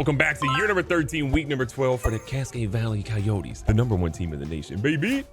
Welcome back to year number 13, week number 12 for the Cascade Valley Coyotes, the #1 team in the nation, baby.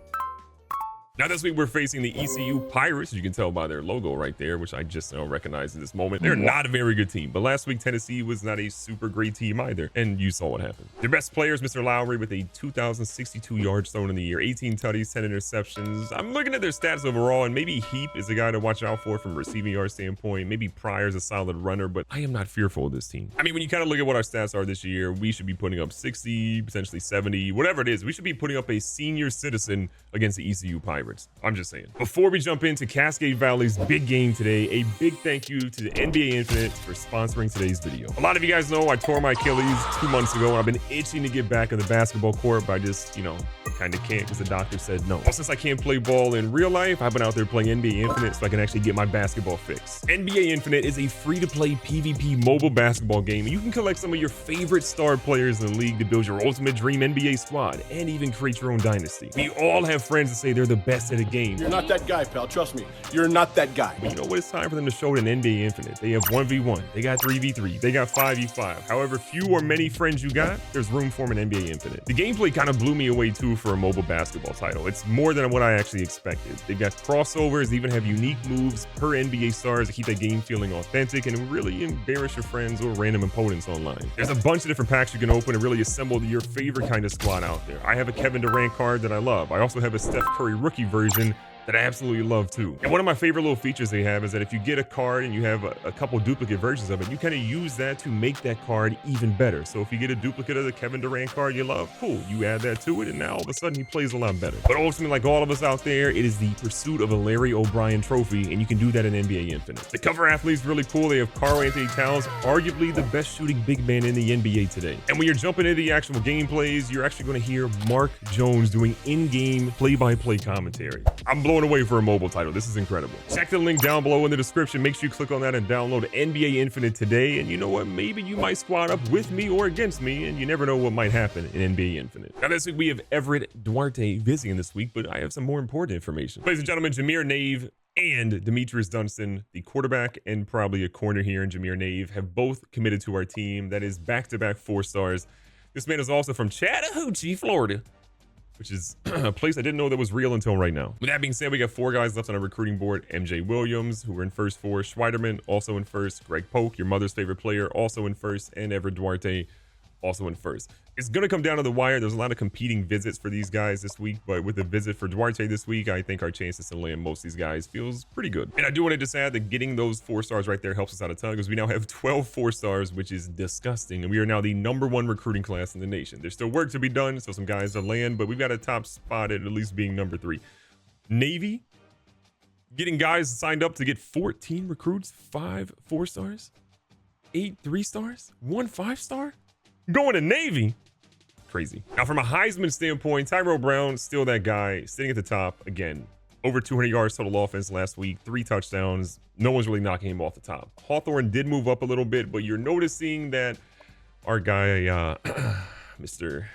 Now this week we're facing the ECU Pirates. You can tell by their logo right there, which I just now recognize in this moment. They're not a very good team, but last week Tennessee was not a super great team either, and you saw what happened. Their best player is Mr. Lowry with a 2,062 yards thrown in the year, 18 tutties, 10 interceptions. I'm looking at their stats overall, and maybe Heap is a guy to watch out for from a receiving yard standpoint. Maybe Pryor's a solid runner, but I am not fearful of this team. I mean, when you kind of look at what our stats are this year, we should be putting up 60, potentially 70, whatever it is. We should be putting up a senior citizen against the ECU Pirates. I'm just saying. Before we jump into Cascade Valley's big game today, a big thank you to the NBA Infinite for sponsoring today's video. A lot of you guys know I tore my Achilles 2 months ago, and I've been itching to get back in the basketball court, but I just, kind of can't because the doctor said no. Since I can't play ball in real life, I've been out there playing NBA Infinite so I can actually get my basketball fix. NBA Infinite is a free-to-play PvP mobile basketball game, and you can collect some of your favorite star players in the league to build your ultimate dream NBA squad and even create your own dynasty. We all have friends that say they're the best at a game. You're not that guy, pal. Trust me. You're not that guy. But you know what? It's time for them to show it in NBA Infinite. They have 1v1. They got 3v3. They got 5v5. However few or many friends you got, there's room for them in NBA Infinite. The gameplay kind of blew me away too for a mobile basketball title. It's more than what I actually expected. They've got crossovers, they even have unique moves per NBA stars to keep that game feeling authentic and really embarrass your friends or random opponents online. There's a bunch of different packs you can open and really assemble your favorite kind of squad out there. I have a Kevin Durant card that I love. I also have a Steph Curry rookie version that I absolutely love too. And one of my favorite little features they have is that if you get a card and you have a couple duplicate versions of it, you kind of use that to make that card even better. So if you get a duplicate of the Kevin Durant card you love, cool, you add that to it and now all of a sudden he plays a lot better. But ultimately, like all of us out there, it is the pursuit of a Larry O'Brien trophy, and you can do that in NBA Infinite. The cover athlete's really cool. They have Karl Anthony Towns, arguably the best shooting big man in the NBA today. And when you're jumping into the actual gameplays, you're actually going to hear Mark Jones doing in-game play-by-play commentary. I'm blown away for a mobile title. This is incredible. Check the link down below in the description. Make sure you click on that and download NBA Infinite today. And you know what? Maybe you might squad up with me or against me, and you never know what might happen in NBA Infinite. Now this week we have Everett Duarte visiting this week, but I have some more important information. Ladies and gentlemen, Jameer Nave and Demetrius Dunston, the quarterback and probably a corner here in Jameer Nave, have both committed to our team. That is back-to-back 4 stars. This man is also from Chattahoochee, Florida, which is a place I didn't know that was real until right now. With that being said, we got 4 guys left on our recruiting board. MJ Williams, who were in first 4. Schweiderman, also in first. Greg Polk, your mother's favorite player, also in first. And Everett Duarte, also in first. It's going to come down to the wire. There's a lot of competing visits for these guys this week, but with the visit for Duarte this week, I think our chances to land most of these guys feels pretty good. And I do want to just add that getting those 4 stars right there helps us out a ton, because we now have 12 4 stars, which is disgusting. And we are now the #1 recruiting class in the nation. There's still work to be done, so some guys to land, but we've got a top spot at least being number 3. Navy, getting guys signed up to get 14 recruits, 5 4 stars, 8 3 stars, 1 5 star. Going to Navy. Crazy. Now, from a Heisman standpoint, Tyrell Brown, still that guy, sitting at the top. Again, over 200 yards total offense last week, 3 touchdowns. No one's really knocking him off the top. Hawthorne did move up a little bit, but you're noticing that our guy, Mr.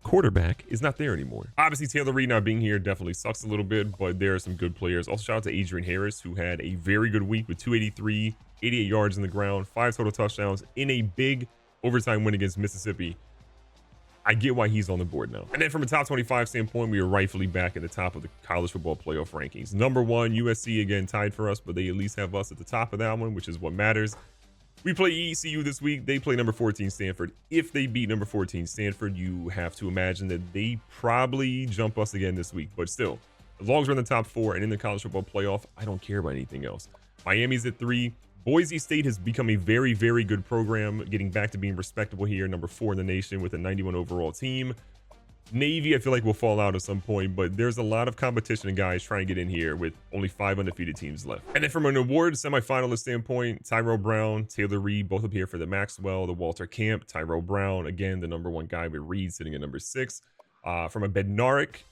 Quarterback, is not there anymore. Obviously, Taylor Reed not being here definitely sucks a little bit, but there are some good players. Also, shout out to Adrian Harris, who had a very good week with 283, 88 yards in the ground, 5 total touchdowns in a big overtime win against Mississippi. I get why he's on the board now. And then from a top 25 standpoint, we are rightfully back at the top of the college football playoff rankings. #1, USC again tied for us, but they at least have us at the top of that one, which is what matters. We play ECU this week. They play number 14 Stanford. If they beat number 14 Stanford, you have to imagine that they probably jump us again this week. But still, as long as we're in the top 4 and in the college football playoff, I don't care about anything else. Miami's at 3. Boise State has become a very, very good program, getting back to being respectable here, number 4 in the nation with a 91 overall team. Navy, I feel like will fall out at some point, but there's a lot of competition and guys trying to get in here with only 5 undefeated teams left. And then from an award semifinalist standpoint, Tyrell Brown, Taylor Reed, both up here for the Maxwell, the Walter Camp. Tyrell Brown, again, the #1 guy with Reed sitting at number 6. From a Bednarik,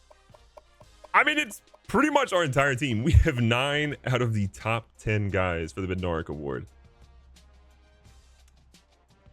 I mean, it's pretty much our entire team. We have 9 out of the top 10 guys for the Bednarik Award.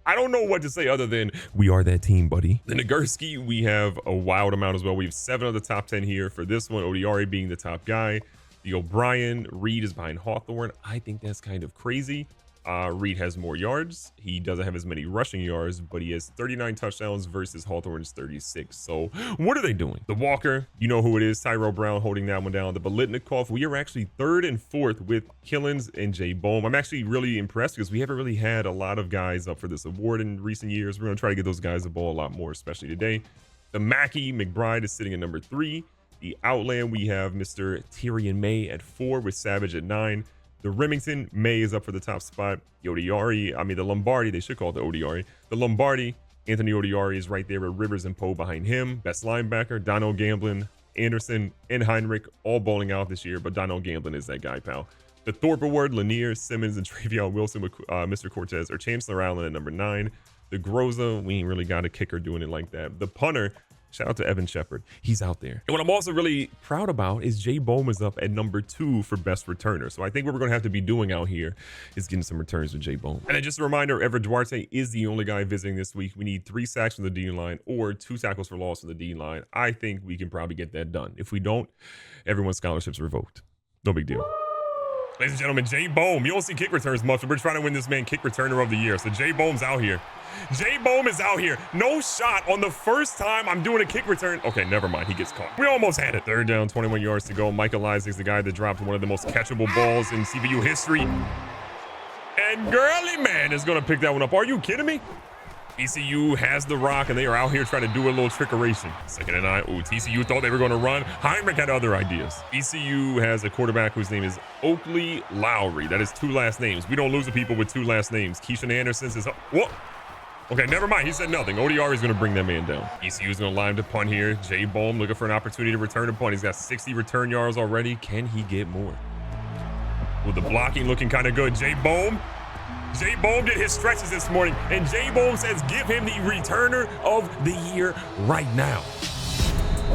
I don't know what to say other than we are that team, buddy. The Nagurski, we have a wild amount as well. We have 7 of the top 10 here for this one. Odiari being the top guy. The O'Brien, Reed is behind Hawthorne. I think that's kind of crazy. Reed has more yards. He doesn't have as many rushing yards, but he has 39 touchdowns versus Hawthorne's 36. So what are they doing? The Walker, you know who it is. Tyrell Brown holding that one down. The Bolitnikov, we are actually 3rd and 4th with Killens and Jay Boehm. I'm actually really impressed because we haven't really had a lot of guys up for this award in recent years. We're going to try to get those guys the ball a lot more, especially today. The Mackey McBride is sitting at number 3. The Outland, we have Mr. Tyrion May at 4 with Savage at 9. The Remington, May is up for the top spot. The Lombardi, they should call it the Odiari. The Lombardi, Anthony Odiari is right there with Rivers and Poe behind him. Best linebacker, Donald Gamblin, Anderson, and Heinrich all bowling out this year, but Donald Gamblin is that guy, pal. The Thorpe Award, Lanier, Simmons, and Travion Wilson with Mr. Cortez or Chancellor Allen at number 9. The Groza, we ain't really got a kicker doing it like that. The punter, shout out to Evan Shepard. He's out there. And what I'm also really proud about is Jay Boehm is up at number 2 for best returner. So I think what we're going to have to be doing out here is getting some returns with Jay Boehm. And then just a reminder, Everett Duarte is the only guy visiting this week. We need 3 sacks from the D line or 2 tackles for loss from the D line. I think we can probably get that done. If we don't, everyone's scholarship's revoked. No big deal. Ladies and gentlemen, Jay Boehm. You don't see kick returns much, but we're trying to win this man kick returner of the year. So Jay Boehm's out here. Jay Boehm is out here. No shot on the first time I'm doing a kick return. Okay, never mind. He gets caught. We almost had it. 3rd down, 21 yards to go. Michael Isaac's the guy that dropped one of the most catchable balls in CPU history. And Girly Man is going to pick that one up. Are you kidding me? ECU has the rock, and they are out here trying to do a little trickeration. 2nd and 9. Ooh, TCU thought they were going to run. Heinrich had other ideas. ECU has a quarterback whose name is Oakley Lowry. That is 2 last names. We don't lose to people with 2 last names. Keishan Anderson says, whoa. Okay, never mind. He said nothing. ODR is going to bring that man down. ECU is going to line to punt here. Jay Boehm looking for an opportunity to return a punt. He's got 60 return yards already. Can he get more? With the blocking looking kind of good. Jay Boehm did his stretches this morning, and Jay Boehm says give him the returner of the year right now.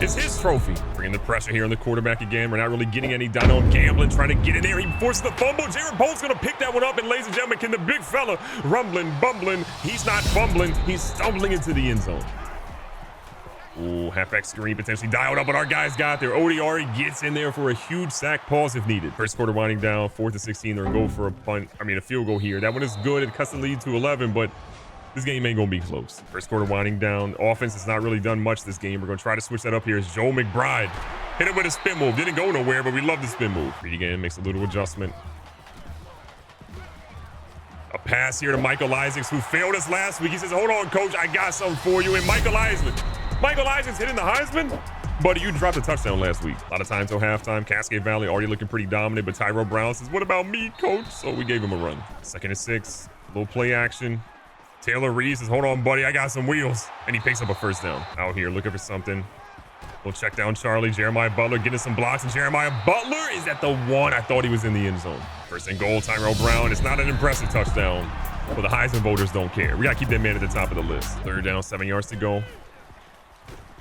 It's his trophy. Bringing the pressure here on the quarterback again. We're not really getting any. Donald Gamblin trying to get in there. He forces the fumble. Jared Poe's going to pick that one up, and ladies and gentlemen, can the big fella rumbling, bumbling. He's not fumbling. He's stumbling into the end zone. Ooh, halfback screen potentially dialed up, but our guys got there. Odiari gets in there for a huge sack pause if needed. First quarter winding down, 4th and 16. They're going to go for a field goal here. That one is good. It cuts the lead to 11, but this game ain't going to be close. First quarter winding down. Offense has not really done much this game. We're going to try to switch that up here. It's Joe McBride. Hit it with a spin move. Didn't go nowhere, but we love the spin move. Reed again makes a little adjustment. A pass here to Michael Isaacs, who failed us last week. He says, hold on, coach. I got something for you. And Michael Isaacs hitting the Heisman? Buddy, you dropped a touchdown last week. A lot of time till halftime. Cascade Valley already looking pretty dominant, but Tyrell Brown says, what about me, coach? So we gave him a run. 2nd and 6. A little play action. Taylor Reed says, hold on, buddy. I got some wheels. And he picks up a first down. Out here looking for something. We'll check down Charlie. Jeremiah Butler getting some blocks. And Jeremiah Butler is at the 1. I thought he was in the end zone. 1st and goal, Tyrell Brown. It's not an impressive touchdown, but the Heisman voters don't care. We got to keep that man at the top of the list. 3rd down, 7 yards to go.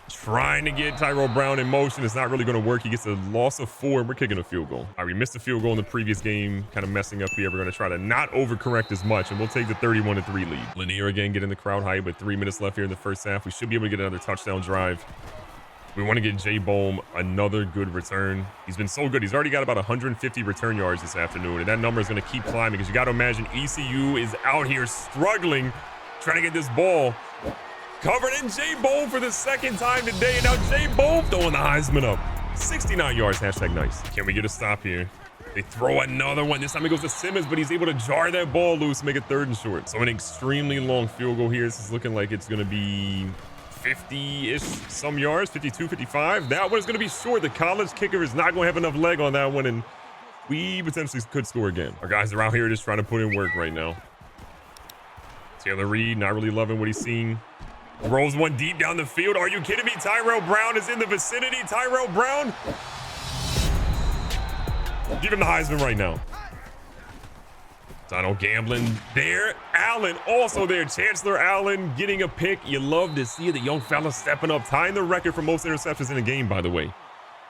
Trying to get Tyrell Brown in motion. It's not really going to work. He gets a loss of 4, and we're kicking a field goal. All right, we missed a field goal in the previous game, kind of messing up here. We're going to try to not overcorrect as much, and we'll take the 31-3 lead. Lanier again getting the crowd hype with 3 minutes left here in the first half. We should be able to get another touchdown drive. We want to get Jay Boehm another good return. He's been so good. He's already got about 150 return yards this afternoon, and that number is going to keep climbing because you got to imagine ECU is out here struggling, trying to get this ball covered in Jay Boehm for the 2nd time today. And now Jay Boehm throwing the Heisman up. 69 yards, hashtag nice. Can we get a stop here? They throw another one. This time it goes to Simmons, but he's able to jar that ball loose and make it 3rd and short. So an extremely long field goal here. This is looking like it's going to be 50-ish some yards, 52, 55. That one is going to be short. The college kicker is not going to have enough leg on that one, and we potentially could score again. Our guys are out here just trying to put in work right now. Taylor Reed not really loving what he's seeing. Rolls one deep down the field. Are you kidding me? Tyrell Brown is in the vicinity. Tyrell Brown. Give him the Heisman right now. Donald Gamblin there. Allen also there. Chancellor Allen getting a pick. You love to see the young fella stepping up, tying the record for most interceptions in a game, by the way.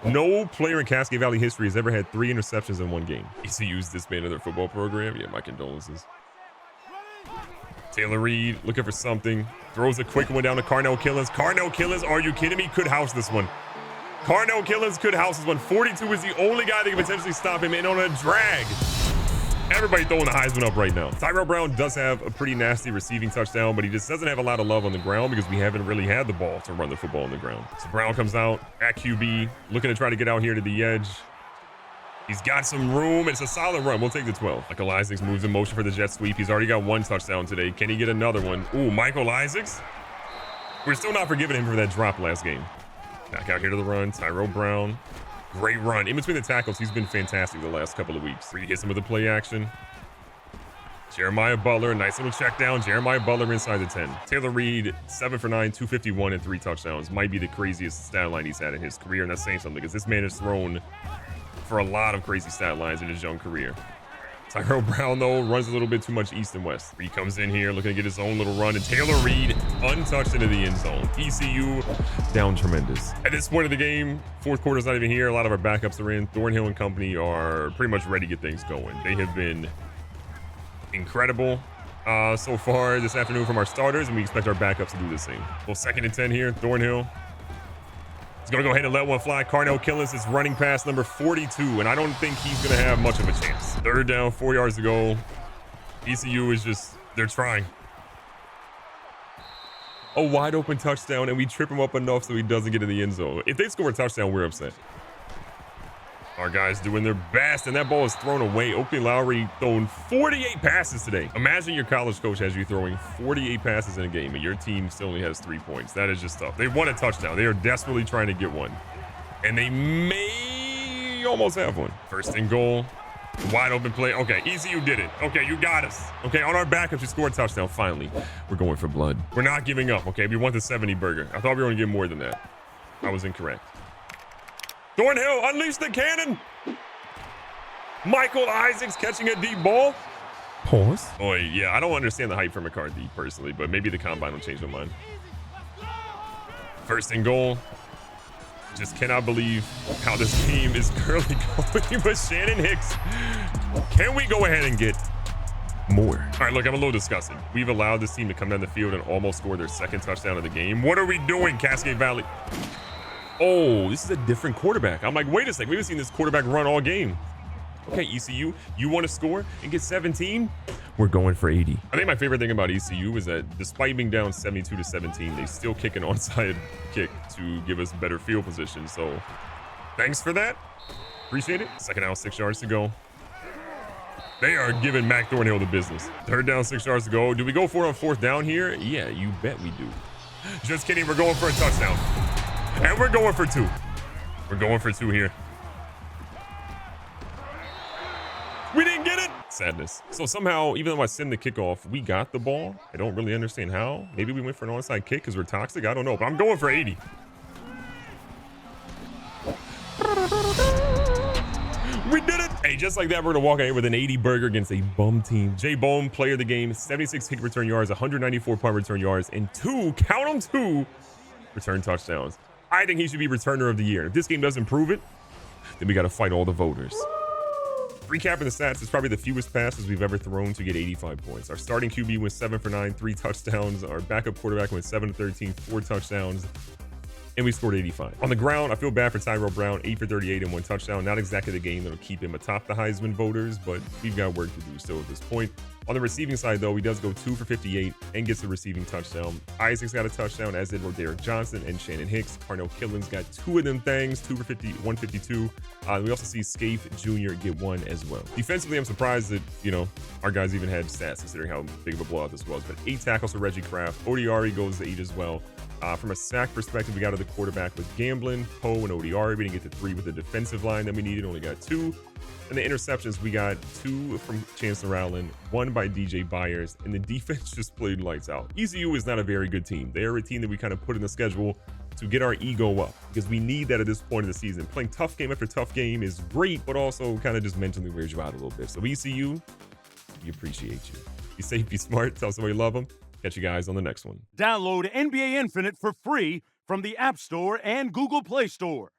No player in Cascade Valley history has ever had 3 interceptions in one game. ECU's disbanded their football program. Yeah, my condolences. Taylor Reed looking for something. Throws a quick one down to Carnell Killens. Carnell Killens, are you kidding me? Could house this one. Carnell Killens could house this one. 42 is the only guy that can potentially stop him, and on a drag. Everybody throwing the Heisman up right now. Tyrell Brown does have a pretty nasty receiving touchdown, but he just doesn't have a lot of love on the ground because we haven't really had the ball to run the football on the ground. So Brown comes out at QB, looking to try to get out here to the edge. He's got some room. It's a solid run. We'll take the 12. Michael Isaacs moves in motion for the jet sweep. He's already got one touchdown today. Can he get another one? Ooh, Michael Isaacs. We're still not forgiving him for that drop last game. Back out here to the run. Tyrell Brown. Great run. In between the tackles, he's been fantastic the last couple of weeks. He hits him with the play action. Jeremiah Butler, nice little check down. Jeremiah Butler inside the 10. Taylor Reed, 7 for 9, 251 and 3 touchdowns. Might be the craziest stat line he's had in his career, and that's saying something because this man has thrown for a lot of crazy stat lines in his young career. Tyrell Brown, though, runs a little bit too much east and west. He comes in here looking to get his own little run, and Taylor Reed untouched into the end zone. ECU down tremendous. At this point of the game, fourth quarter's not even here. A lot of our backups are in. Thornhill and company are pretty much ready to get things going. They have been incredible so far this afternoon from our starters, and we expect our backups to do the same. Well, 2nd and 10 here. Thornhill is going to go ahead and let one fly. Carnell Killens is running past number 42, and I don't think he's going to have much of a chance. 3rd down, 4 yards to go. ECU is just, they're trying. A wide open touchdown, and we trip him up enough so he doesn't get in the end zone. If they score a touchdown, we're upset. Our guys doing their best, and that ball is thrown away. Oakley Lowry throwing 48 passes today. Imagine your college coach has you throwing 48 passes in a game, and your team still only has 3 points. That is just tough. They want a touchdown. They are desperately trying to get one, and they may almost have one. 1st and goal. Wide open play. Okay, ECU did it. Okay, you got us. Okay, on our backups, we scored a touchdown. Finally, we're going for blood. We're not giving up. Okay, we want the 70 burger. I thought we were going to get more than that. I was incorrect. Thornhill, unleash the cannon. Michael Isaacs catching a deep ball. Pause. Oh, yeah, I don't understand the hype for McCarthy personally, but maybe the combine will change my mind. 1st and goal. Just cannot believe how this team is currently going. But Shannon Hicks, can we go ahead and get more? All right, look, I'm a little disgusted. We've allowed this team to come down the field and almost score their 2nd touchdown of the game. What are we doing, Cascade Valley? Oh, this is a different quarterback. I'm like, wait a second. We haven't seen this quarterback run all game. Okay, ECU, you want to score and get 17? We're going for 80. I think my favorite thing about ECU is that despite being down 72-17, they still kick an onside kick to give us better field position. So thanks for that. Appreciate it. 2nd down, 6 yards to go. They are giving Mac Thornhill the business. 3rd down, 6 yards to go. Do we go for it on 4th down here? Yeah, you bet we do. Just kidding. We're going for a touchdown. And we're going for 2. We're going for 2 here. We didn't get it. Sadness. So somehow, even though I send the kickoff, we got the ball. I don't really understand how. Maybe we went for an onside kick because we're toxic. I don't know, but I'm going for 80. We did it. Hey, just like that, we're going to walk out here with an 80 burger against a bum team. Jay Boehm, player of the game, 76 kick return yards, 194 punt return yards, and 2, count them, 2 return touchdowns. I think he should be returner of the year. If this game doesn't prove it, then we got to fight all the voters. Recapping the stats, it's probably the fewest passes we've ever thrown to get 85 points. Our starting QB went 7 for 9, 3 touchdowns. Our backup quarterback went 7 for 13, 4 touchdowns. And we scored 85. On the ground, I feel bad for Tyrell Brown, 8 for 38 and 1 touchdown. Not exactly the game that'll keep him atop the Heisman voters, but we've got work to do still at this point. On the receiving side, though, he does go 2 for 58 and gets a receiving touchdown. Isaacs got a touchdown, as did Roderick Johnson and Shannon Hicks. Carnell Killens got 2 of them things, 2 for 50, 152. We also see Scaife Jr. get 1 as well. Defensively, I'm surprised that, our guys even had stats considering how big of a blowout this was. But 8 tackles for Reggie Kraft. Odiari goes to 8 as well. From a sack perspective, we got to the quarterback with Gamblin, Poe, and Odiari. We didn't get to 3 with the defensive line that we needed, only got 2. And the interceptions, we got 2 from Chancellor Allen, 1 by DJ Byers, and the defense just played lights out. ECU is not a very good team. They are a team that we kind of put in the schedule to get our ego up because we need that at this point of the season. Playing tough game after tough game is great, but also kind of just mentally wears you out a little bit. So ECU, we appreciate you. Be safe, be smart, tell somebody you love them. Catch you guys on the next one. Download NBA Infinite for free from the App Store and Google Play Store.